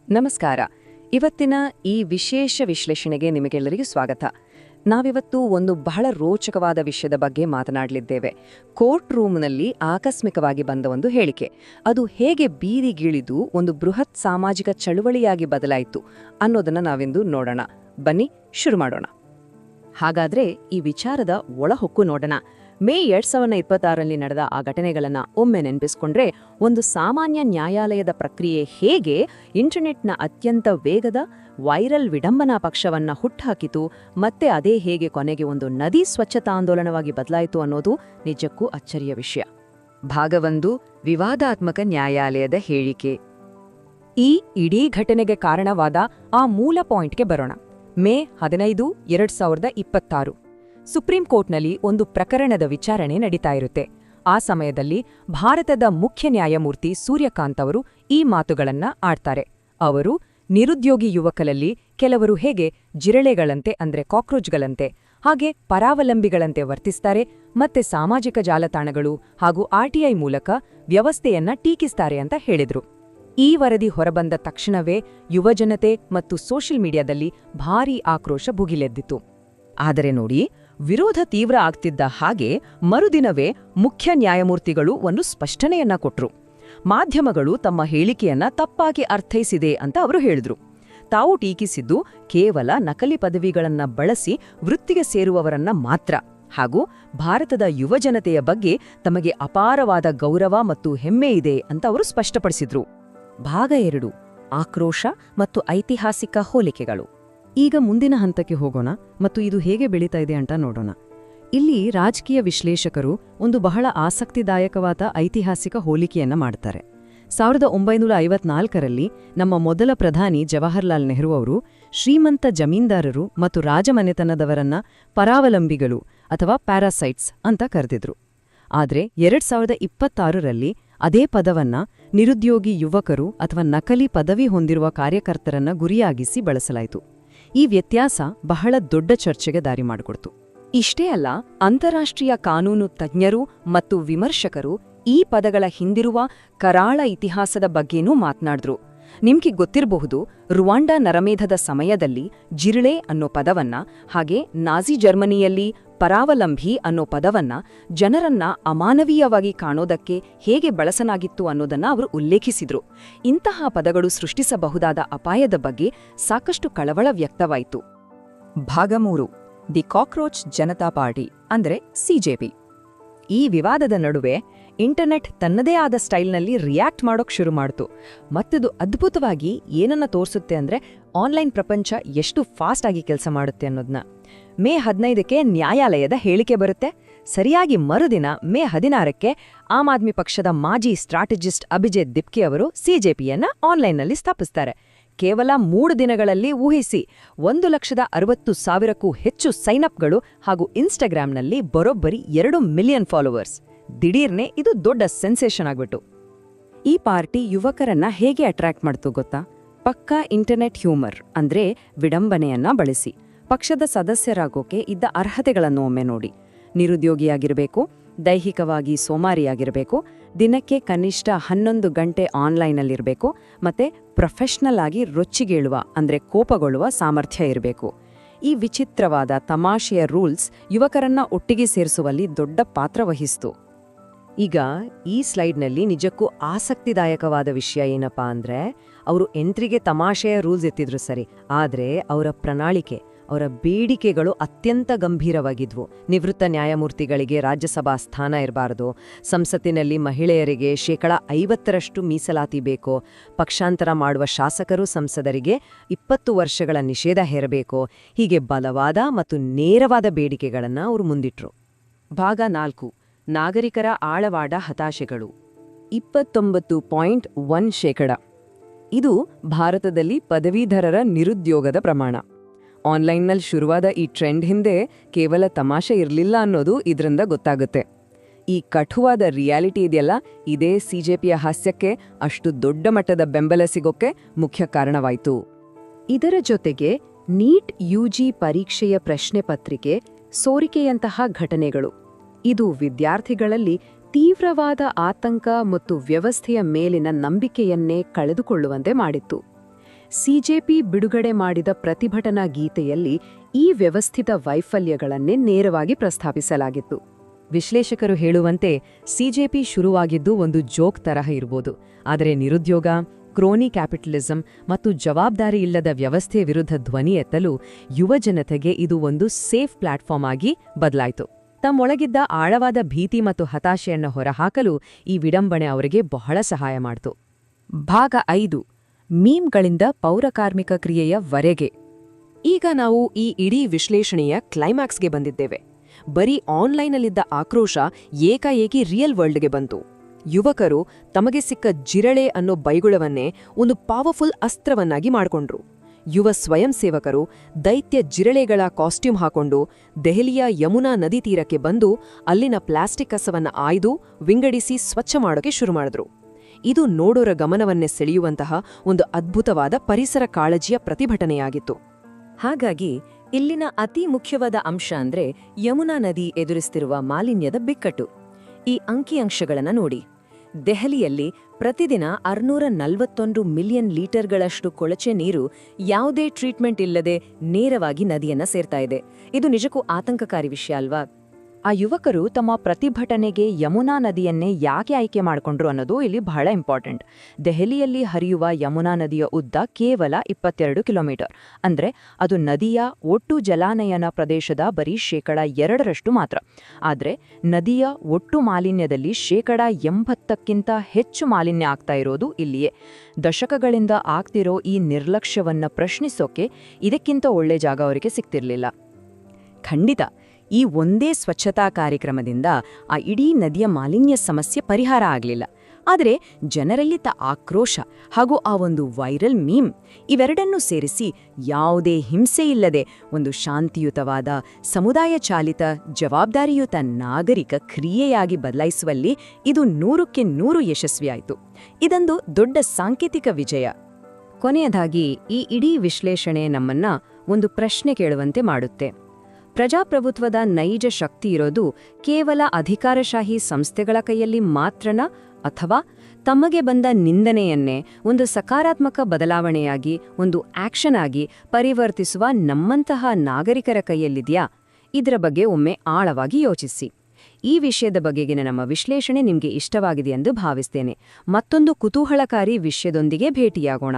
ನಮಸ್ಕಾರ. ಇವತ್ತಿನ ಈ ವಿಶೇಷ ವಿಶ್ಲೇಷಣೆಗೆ ನಿಮಗೆಲ್ಲರಿಗೂ ಸ್ವಾಗತ. ನಾವಿವತ್ತು ಒಂದು ಬಹಳ ರೋಚಕವಾದ ವಿಷಯದ ಬಗ್ಗೆ ಮಾತನಾಡಲಿದ್ದೇವೆ. ಕೋರ್ಟ್ ರೂಮ್ನಲ್ಲಿ ಆಕಸ್ಮಿಕವಾಗಿ ಬಂದ ಒಂದು ಹೇಳಿಕೆ, ಅದು ಹೇಗೆ ಬೀದಿಗಿಳಿದು ಒಂದು ಬೃಹತ್ ಸಾಮಾಜಿಕ ಚಳುವಳಿಯಾಗಿ ಬದಲಾಯಿತು ಅನ್ನೋದನ್ನ ನಾವಿಂದು ನೋಡೋಣ. ಬನ್ನಿ ಶುರು ಮಾಡೋಣ. ಹಾಗಾದ್ರೆ ಈ ವಿಚಾರದ ಒಳಹೊಕ್ಕು ನೋಡೋಣ. ಮೇ 2026ರಲ್ಲಿ ನಡೆದ ಆ ಘಟನೆಗಳನ್ನ ಒಮ್ಮೆ ನೆನಪಿಸ್ಕೊಂಡ್ರೆ, ಒಂದು ಸಾಮಾನ್ಯ ನ್ಯಾಯಾಲಯದ ಪ್ರಕ್ರಿಯೆ ಹೇಗೆ ಇಂಟರ್ನೆಟ್ನ ಅತ್ಯಂತ ವೇಗದ ವೈರಲ್ ವಿಡಂಬನಾ ಪಕ್ಷವನ್ನ ಹುಟ್ಟುಹಾಕಿತು, ಮತ್ತೆ ಅದೇ ಹೇಗೆ ಕೊನೆಗೆ ಒಂದು ನದಿ ಸ್ವಚ್ಛತಾ ಆಂದೋಲನವಾಗಿ ಬದಲಾಯಿತು ಅನ್ನೋದು ನಿಜಕ್ಕೂ ಅಚ್ಚರಿಯ ವಿಷಯ. ಭಾಗ 1, ವಿವಾದಾತ್ಮಕ ನ್ಯಾಯಾಲಯದ ಹೇಳಿಕೆ. ಈ ಇಡೀ ಘಟನೆಗೆ ಕಾರಣವಾದ ಆ ಮೂಲ ಪಾಯಿಂಟ್ಗೆ ಬರೋಣ. ಮೇ 15, 2026 ಸುಪ್ರೀಂ ಕೋರ್ಟ್ನಲ್ಲಿ ಒಂದು ಪ್ರಕರಣದ ವಿಚಾರಣೆ ನಡೀತಾ ಇರುತ್ತೆ. ಆ ಸಮಯದಲ್ಲಿ ಭಾರತದ ಮುಖ್ಯ ನ್ಯಾಯಮೂರ್ತಿ ಸೂರ್ಯಕಾಂತ್ ಅವರು ಈ ಮಾತುಗಳನ್ನ ಆಡ್ತಾರೆ. ಅವರು ನಿರುದ್ಯೋಗಿ ಯುವಕರಲ್ಲಿ ಕೆಲವರು ಹೇಗೆ ಜಿರಳೆಗಳಂತೆ ಅಂದ್ರೆ ಕಾಕ್ರೋಚ್ಗಳಂತೆ, ಹಾಗೆ ಪರಾವಲಂಬಿಗಳಂತೆ ವರ್ತಿಸ್ತಾರೆ, ಮತ್ತೆ ಸಾಮಾಜಿಕ ಜಾಲತಾಣಗಳು ಹಾಗೂ ಆರ್ಟಿಐ ಮೂಲಕ ವ್ಯವಸ್ಥೆಯನ್ನ ಟೀಕಿಸ್ತಾರೆ ಅಂತ ಹೇಳಿದ್ರು. ಈ ವರದಿ ಹೊರಬಂದ ತಕ್ಷಣವೇ ಯುವಜನತೆ ಮತ್ತು ಸೋಷಿಯಲ್ ಮೀಡಿಯಾದಲ್ಲಿ ಭಾರೀ ಆಕ್ರೋಶ ಭುಗಿಲೆದ್ದಿತು. ಆದರೆ ನೋಡಿ, ವಿರೋಧ ತೀವ್ರ ಆಗ್ತಿದ್ದ ಹಾಗೆ ಮರುದಿನವೇ ಮುಖ್ಯ ನ್ಯಾಯಮೂರ್ತಿಗಳು ಒಂದು ಸ್ಪಷ್ಟನೆಯನ್ನ ಕೊಟ್ರು. ಮಾಧ್ಯಮಗಳು ತಮ್ಮ ಹೇಳಿಕೆಯನ್ನ ತಪ್ಪಾಗಿ ಅರ್ಥೈಸಿದೆ ಅಂತ ಅವರು ಹೇಳಿದ್ರು. ತಾವು ಟೀಕಿಸಿದ್ದು ಕೇವಲ ನಕಲಿ ಪದವಿಗಳನ್ನ ಬಳಸಿ ವೃತ್ತಿಗೆ ಸೇರುವವರನ್ನ ಮಾತ್ರ, ಹಾಗೂ ಭಾರತದ ಯುವಜನತೆಯ ಬಗ್ಗೆ ತಮಗೆ ಅಪಾರವಾದ ಗೌರವ ಮತ್ತು ಹೆಮ್ಮೆ ಇದೆ ಅಂತ ಅವರು ಸ್ಪಷ್ಟಪಡಿಸಿದ್ರು. ಭಾಗ 2, ಆಕ್ರೋಶ ಮತ್ತು ಐತಿಹಾಸಿಕ ಹೋಲಿಕೆಗಳು. ಈಗ ಮುಂದಿನ ಹಂತಕ್ಕೆ ಹೋಗೋಣ ಮತ್ತು ಇದು ಹೇಗೆ ಬೆಳೀತಾ ಇದೆ ಅಂತ ನೋಡೋಣ. ಇಲ್ಲಿ ರಾಜಕೀಯ ವಿಶ್ಲೇಷಕರು ಒಂದು ಬಹಳ ಆಸಕ್ತಿದಾಯಕವಾದ ಐತಿಹಾಸಿಕ ಹೋಲಿಕೆಯನ್ನ ಮಾಡ್ತಾರೆ. 1954ರಲ್ಲಿ ನಮ್ಮ ಮೊದಲ ಪ್ರಧಾನಿ ಜವಾಹರ್ಲಾಲ್ ನೆಹರು ಅವರು ಶ್ರೀಮಂತ ಜಮೀನ್ದಾರರು ಮತ್ತು ರಾಜಮನೆತನದವರನ್ನ ಪರಾವಲಂಬಿಗಳು ಅಥವಾ ಪ್ಯಾರಾಸೈಟ್ಸ್ ಅಂತ ಕರೆದಿದ್ರು. ಆದ್ರೆ 2026ರಲ್ಲಿ ಅದೇ ಪದವನ್ನ ನಿರುದ್ಯೋಗಿ ಯುವಕರು ಅಥವಾ ನಕಲಿ ಪದವಿ ಹೊಂದಿರುವ ಕಾರ್ಯಕರ್ತರನ್ನ ಗುರಿಯಾಗಿಸಿ ಬಳಸಲಾಯಿತು. ಈ ವ್ಯತ್ಯಾಸ ಬಹಳ ದೊಡ್ಡ ಚರ್ಚೆಗೆ ದಾರಿ ಮಾಡಿಕೊಡ್ತು. ಇಷ್ಟೇ ಅಲ್ಲ, ಅಂತಾರಾಷ್ಟ್ರೀಯ ಕಾನೂನು ತಜ್ಞರು ಮತ್ತು ವಿಮರ್ಶಕರು ಈ ಪದಗಳ ಹಿಂದಿರುವ ಕರಾಳ ಇತಿಹಾಸದ ಬಗ್ಗೆನೂ ಮಾತನಾಡಿದ್ರು. ನಿಮ್ಗೆ ಗೊತ್ತಿರಬಹುದು, ರುವಾಂಡಾ ನರಮೇಧದ ಸಮಯದಲ್ಲಿ ಜಿರಳೆ ಅನ್ನೋ ಪದವನ್ನ, ಹಾಗೆ ನಾಜಿ ಜರ್ಮನಿಯಲ್ಲಿ ಪರಾವಲಂಬಿ ಅನ್ನೋ ಪದವನ್ನ ಜನರನ್ನ ಅಮಾನವೀಯವಾಗಿ ಕಾಣೋದಕ್ಕೆ ಹೇಗೆ ಬಳಸಲಾಗಿತ್ತು ಅನ್ನೋದನ್ನ ಅವರು ಉಲ್ಲೇಖಿಸಿದ್ರು. ಇಂತಹ ಪದಗಳು ಸೃಷ್ಟಿಸಬಹುದಾದ ಅಪಾಯದ ಬಗ್ಗೆ ಸಾಕಷ್ಟು ಕಳವಳ ವ್ಯಕ್ತವಾಯಿತು. ಭಾಗ 3, ದಿ ಕಾಕ್ರೋಚ್ ಜನತಾ ಪಾರ್ಟಿ ಅಂದ್ರೆ ಸಿಜೆಪಿ. ಈ ವಿವಾದದ ನಡುವೆ ಇಂಟರ್ನೆಟ್ ತನ್ನದೇ ಆದ ಸ್ಟೈಲ್ನಲ್ಲಿ ರಿಯಾಕ್ಟ್ ಮಾಡೋಕ್ ಶುರು ಮಾಡ್ತು. ಮತ್ತಿದು ಅದ್ಭುತವಾಗಿ ಏನನ್ನ ತೋರಿಸುತ್ತೆ ಅಂದ್ರೆ, ಆನ್ಲೈನ್ ಪ್ರಪಂಚ ಎಷ್ಟು ಫಾಸ್ಟ್ ಆಗಿ ಕೆಲಸ ಮಾಡುತ್ತೆ ಅನ್ನೋದನ್ನ. ಮೇ 15ಕ್ಕೆ ನ್ಯಾಯಾಲಯದ ಹೇಳಿಕೆ ಬರುತ್ತೆ. ಸರಿಯಾಗಿ ಮರುದಿನ ಮೇ 16ಕ್ಕೆ ಆಮ್ ಆದ್ಮಿ ಪಕ್ಷದ ಮಾಜಿ ಸ್ಟ್ರಾಟಜಿಸ್ಟ್ ಅಭಿಜಿತ್ ದಿಪ್ಕೆ ಅವರು ಸಿಜೆಪಿಯನ್ನ ಆನ್ಲೈನ್ನಲ್ಲಿ ಸ್ಥಾಪಿಸ್ತಾರೆ. ಕೇವಲ 3 ದಿನಗಳಲ್ಲಿ ಊಹಿಸಿ, 1,60,000ಕ್ಕೂ ಹೆಚ್ಚು ಸೈನ್ಅಪ್ಗಳು ಹಾಗೂ ಇನ್ಸ್ಟಾಗ್ರಾಂನಲ್ಲಿ ಬರೋಬ್ಬರಿ 2 ಮಿಲಿಯನ್ ಫಾಲೋವರ್ಸ್. ದಿಢೀರ್ನೆ ಇದು ದೊಡ್ಡ ಸೆನ್ಸೇಷನ್ ಆಗ್ಬಿಟ್ಟು. ಈ ಪಾರ್ಟಿ ಯುವಕರನ್ನ ಹೇಗೆ ಅಟ್ರಾಕ್ಟ್ ಮಾಡ್ತು ಗೊತ್ತಾ? ಪಕ್ಕಾ ಇಂಟರ್ನೆಟ್ ಹ್ಯೂಮರ್ ಅಂದ್ರೆ ವಿಡಂಬನೆಯನ್ನ ಬಳಸಿ. ಪಕ್ಷದ ಸದಸ್ಯರಾಗೋಕೆ ಇದ್ದ ಅರ್ಹತೆಗಳನ್ನು ಒಮ್ಮೆ ನೋಡಿ. ನಿರುದ್ಯೋಗಿಯಾಗಿರಬೇಕು, ದೈಹಿಕವಾಗಿ ಸೋಮಾರಿಯಾಗಿರಬೇಕು, ದಿನಕ್ಕೆ ಕನಿಷ್ಠ 11 ಗಂಟೆ ಆನ್ಲೈನಲ್ಲಿರಬೇಕು, ಮತ್ತೆ ಪ್ರೊಫೆಷನಲ್ ಆಗಿ ರೊಚ್ಚಿಗೇಳುವ ಅಂದ್ರೆ ಕೋಪಗೊಳ್ಳುವ ಸಾಮರ್ಥ್ಯ ಇರಬೇಕು. ಈ ವಿಚಿತ್ರವಾದ ತಮಾಷೆಯ ರೂಲ್ಸ್ ಯುವಕರನ್ನ ಒಟ್ಟಿಗೆ ಸೇರಿಸುವಲ್ಲಿ ದೊಡ್ಡ ಪಾತ್ರ ವಹಿಸ್ತು. ಈಗ ಈ ಸ್ಲೈಡ್ನಲ್ಲಿ ನಿಜಕ್ಕೂ ಆಸಕ್ತಿದಾಯಕವಾದ ವಿಷಯ ಏನಪ್ಪಾ ಅಂದ್ರೆ, ಅವರು ಎಂಟ್ರಿಗೆ ತಮಾಷೆಯ ರೂಲ್ಸ್ ಎತ್ತಿದ್ರು ಸರಿ, ಆದ್ರೆ ಅವರ ಪ್ರಣಾಳಿಕೆ, ಅವರ ಬೇಡಿಕೆಗಳು ಅತ್ಯಂತ ಗಂಭೀರವಾಗಿದ್ವು. ನಿವೃತ್ತ ನ್ಯಾಯಮೂರ್ತಿಗಳಿಗೆ ರಾಜ್ಯಸಭಾ ಸ್ಥಾನ ಇರಬಾರದು, ಸಂಸತ್ತಿನಲ್ಲಿ ಮಹಿಳೆಯರಿಗೆ 50% ಮೀಸಲಾತಿ ಬೇಕು, ಪಕ್ಷಾಂತರ ಮಾಡುವ ಶಾಸಕರು ಸಂಸದರಿಗೆ 20 ವರ್ಷಗಳ ನಿಷೇಧ ಹೇರಬೇಕು. ಹೀಗೆ ಬಲವಾದ ಮತ್ತು ನೇರವಾದ ಬೇಡಿಕೆಗಳನ್ನು ಅವರು ಮುಂದಿಟ್ರು. ಭಾಗ 4, ನಾಗರಿಕರ ಆಳವಾದ ಹತಾಶೆಗಳು. 29.1%. ಇದು ಭಾರತದಲ್ಲಿ ಪದವೀಧರರ ನಿರುದ್ಯೋಗದ ಪ್ರಮಾಣ. ಆನ್ಲೈನ್ನಲ್ಲಿ ಶುರುವಾದ ಈ ಟ್ರೆಂಡ್ ಹಿಂದೆ ಕೇವಲ ತಮಾಷೆ ಇರಲಿಲ್ಲ ಅನ್ನೋದು ಇದರಿಂದ ಗೊತ್ತಾಗುತ್ತೆ. ಈ ಕಠುವಾದ ರಿಯಾಲಿಟಿ ಇದೆಯಲ್ಲ, ಇದೇ ಸಿಜೆಪಿಯ ಹಾಸ್ಯಕ್ಕೆ ಅಷ್ಟು ದೊಡ್ಡ ಮಟ್ಟದ ಬೆಂಬಲ ಸಿಗೋಕ್ಕೆ ಮುಖ್ಯ ಕಾರಣವಾಯಿತು. ಇದರ ಜೊತೆಗೆ ನೀಟ್ ಯುಜಿ ಪರೀಕ್ಷೆಯ ಪ್ರಶ್ನೆ ಪತ್ರಿಕೆ ಸೋರಿಕೆಯಂತಹ ಘಟನೆಗಳು, ಇದು ವಿದ್ಯಾರ್ಥಿಗಳಲ್ಲಿ ತೀವ್ರವಾದ ಆತಂಕ ಮತ್ತು ವ್ಯವಸ್ಥೆಯ ಮೇಲಿನ ನಂಬಿಕೆಯನ್ನೇ ಕಳೆದುಕೊಳ್ಳುವಂತೆ ಮಾಡಿತ್ತು. ಸಿಜೆಪಿ ಬಿಡುಗಡೆ ಮಾಡಿದ ಪ್ರತಿಭಟನಾ ಗೀತೆಯಲ್ಲಿ ಈ ವ್ಯವಸ್ಥಿತ ವೈಫಲ್ಯಗಳನ್ನೇ ನೇರವಾಗಿ ಪ್ರಸ್ತಾಪಿಸಲಾಗಿತ್ತು. ವಿಶ್ಲೇಷಕರು ಹೇಳುವಂತೆ ಸಿಜೆಪಿ ಶುರುವಾಗಿದ್ದು ಒಂದು ಜೋಕ್ ತರಹ ಇರ್ಬೋದು, ಆದರೆ ನಿರುದ್ಯೋಗ, ಕ್ರೋನಿ ಕ್ಯಾಪಿಟಲಿಸಂ ಮತ್ತು ಜವಾಬ್ದಾರಿಯಿಲ್ಲದ ವ್ಯವಸ್ಥೆಯ ವಿರುದ್ಧ ಧ್ವನಿ ಎತ್ತಲು ಯುವಜನತೆಗೆ ಇದು ಒಂದು ಸೇಫ್ ಪ್ಲಾಟ್ಫಾರ್ಮ್ ಆಗಿ ಬದಲಾಯಿತು. ತಮ್ಮೊಳಗಿದ್ದ ಆಳವಾದ ಭೀತಿ ಮತ್ತು ಹತಾಶೆಯನ್ನು ಹೊರಹಾಕಲು ಈ ವಿಡಂಬನೆ ಅವರಿಗೆ ಬಹಳ ಸಹಾಯ ಮಾಡಿತು. ಭಾಗ 5 ಮೀಮ್ಗಳಿಂದ ಪೌರಕಾರ್ಮಿಕ ಕ್ರಿಯೆಯವರೆಗೆ. ಈಗ ನಾವು ಈ ಇಡೀ ವಿಶ್ಲೇಷಣೆಯ ಕ್ಲೈಮ್ಯಾಕ್ಸ್ಗೆ ಬಂದಿದ್ದೇವೆ. ಬರೀ ಆನ್ಲೈನಲ್ಲಿದ್ದ ಆಕ್ರೋಶ ಏಕಾಏಕಿ ರಿಯಲ್ ವರ್ಲ್ಡ್ಗೆ ಬಂತು. ಯುವಕರು ತಮಗೆ ಸಿಕ್ಕ ಜಿರಳೆ ಅನ್ನೋ ಬೈಗುಳವನ್ನೇ ಒಂದು ಪವರ್ಫುಲ್ ಅಸ್ತ್ರವನ್ನಾಗಿ ಮಾಡಿಕೊಂಡ್ರು. ಯುವ ಸ್ವಯಂ ಸೇವಕರು ದೈತ್ಯ ಜಿರಳೆಗಳ ಕಾಸ್ಟ್ಯೂಮ್ ಹಾಕೊಂಡು ದೆಹಲಿಯ ಯಮುನಾ ನದಿ ತೀರಕ್ಕೆ ಬಂದು ಅಲ್ಲಿನ ಪ್ಲಾಸ್ಟಿಕ್ ಕಸವನ್ನ ಆಯ್ದು ವಿಂಗಡಿಸಿ ಸ್ವಚ್ಛ ಮಾಡೋಕೆ ಶುರು ಮಾಡಿದ್ರು. ಇದು ನೋಡೋರ ಗಮನವನ್ನೇ ಸೆಳೆಯುವಂತಹ ಒಂದು ಅದ್ಭುತವಾದ ಪರಿಸರ ಕಾಳಜಿಯ ಪ್ರತಿಭಟನೆಯಾಗಿತ್ತು. ಹಾಗಾಗಿ ಇಲ್ಲಿನ ಅತಿ ಮುಖ್ಯವಾದ ಅಂಶ ಅಂದ್ರೆ ಯಮುನಾ ನದಿ ಎದುರಿಸ್ತಿರುವ ಮಾಲಿನ್ಯದ ಬಿಕ್ಕಟ್ಟು. ಈ ಅಂಕಿಅಂಶಗಳನ್ನ ನೋಡಿ. ದೆಹಲಿಯಲ್ಲಿ ಪ್ರತಿದಿನ 641 ಮಿಲಿಯನ್ ಲೀಟರ್ಗಳಷ್ಟು ಕೊಳಚೆ ನೀರು ಯಾವುದೇ ಟ್ರೀಟ್ಮೆಂಟ್ ಇಲ್ಲದೆ ನೇರವಾಗಿ ನದಿಯನ್ನ ಸೇರ್ತಾ ಇದೆ. ಇದು ನಿಜಕ್ಕೂ ಆತಂಕಕಾರಿ ವಿಷಯ ಅಲ್ವಾ? ಆ ಯುವಕರು ತಮ್ಮ ಪ್ರತಿಭಟನೆಗೆ ಯಮುನಾ ನದಿಯನ್ನೇ ಯಾಕೆ ಆಯ್ಕೆ ಮಾಡಿಕೊಂಡ್ರು ಅನ್ನೋದು ಇಲ್ಲಿ ಬಹಳ ಇಂಪಾರ್ಟೆಂಟ್. ದೆಹಲಿಯಲ್ಲಿ ಹರಿಯುವ ಯಮುನಾ ನದಿಯ ಉದ್ದ ಕೇವಲ 22 ಕಿಲೋಮೀಟರ್. ಅಂದ್ರೆ ಅದು ನದಿಯ ಒಟ್ಟು ಜಲಾನಯನ ಪ್ರದೇಶದ ಬರೀ 2% ಮಾತ್ರ. ಆದ್ರೆ ನದಿಯ ಒಟ್ಟು ಮಾಲಿನ್ಯದಲ್ಲಿ 80%ಕ್ಕಿಂತ ಹೆಚ್ಚು ಮಾಲಿನ್ಯ ಆಗ್ತಾ ಇರೋದು ಇಲ್ಲಿಯೇ. ದಶಕಗಳಿಂದ ಆಗ್ತಿರೋ ಈ ನಿರ್ಲಕ್ಷ್ಯವನ್ನ ಪ್ರಶ್ನಿಸೋಕೆ ಇದಕ್ಕಿಂತ ಒಳ್ಳೆ ಜಾಗ ಅವರಿಗೆ ಸಿಗ್ತಿರ್ಲಿಲ್ಲ. ಖಂಡಿತ ಈ ಒಂದೇ ಸ್ವಚ್ಛತಾ ಕಾರ್ಯಕ್ರಮದಿಂದ ಆ ಇಡೀ ನದಿಯ ಮಾಲಿನ್ಯ ಸಮಸ್ಯೆ ಪರಿಹಾರ ಆಗಲಿಲ್ಲ. ಆದರೆ ಜನರಲ್ಲಿದ್ದ ಆಕ್ರೋಶ ಹಾಗೂ ಆ ಒಂದು ವೈರಲ್ ಮೀಮ್ ಇವೆರಡನ್ನೂ ಸೇರಿಸಿ ಯಾವುದೇ ಹಿಂಸೆ ಇಲ್ಲದೆ ಒಂದು ಶಾಂತಿಯುತವಾದ ಸಮುದಾಯ ಚಾಲಿತ ಜವಾಬ್ದಾರಿಯುತ ನಾಗರಿಕ ಕ್ರಿಯೆಯಾಗಿ ಬದಲಾಯಿಸುವಲ್ಲಿ ಇದು 100ಕ್ಕೆ 100 ಯಶಸ್ವಿಯಾಯಿತು. ಇದೊಂದು ದೊಡ್ಡ ಸಾಂಕೇತಿಕ ವಿಜಯ. ಕೊನೆಯದಾಗಿ ಈ ಇಡೀ ವಿಶ್ಲೇಷಣೆ ನಮ್ಮನ್ನ ಒಂದು ಪ್ರಶ್ನೆ ಕೇಳುವಂತೆ ಮಾಡುತ್ತೆ. ಪ್ರಜಾಪ್ರಭುತ್ವದ ನೈಜ ಶಕ್ತಿ ಇರೋದು ಕೇವಲ ಅಧಿಕಾರಶಾಹಿ ಸಂಸ್ಥೆಗಳ ಕೈಯಲ್ಲಿ ಮಾತ್ರನಾ, ಅಥವಾ ತಮಗೆ ಬಂದ ನಿಂದನೆಯನ್ನೇ ಒಂದು ಸಕಾರಾತ್ಮಕ ಬದಲಾವಣೆಯಾಗಿ, ಒಂದು ಆಕ್ಷನ್ ಆಗಿ ಪರಿವರ್ತಿಸುವ ನಮ್ಮಂತಹ ನಾಗರಿಕರ ಕೈಯಲ್ಲಿದೆಯಾ? ಇದರ ಬಗ್ಗೆ ಒಮ್ಮೆ ಆಳವಾಗಿ ಯೋಚಿಸಿ. ಈ ವಿಷಯದ ಬಗೆಗಿನ ನಮ್ಮ ವಿಶ್ಲೇಷಣೆ ನಿಮಗೆ ಇಷ್ಟವಾಗಿದೆ ಎಂದು ಭಾವಿಸ್ತೇನೆ. ಮತ್ತೊಂದು ಕುತೂಹಲಕಾರಿ ವಿಷಯದೊಂದಿಗೆ ಭೇಟಿಯಾಗೋಣ.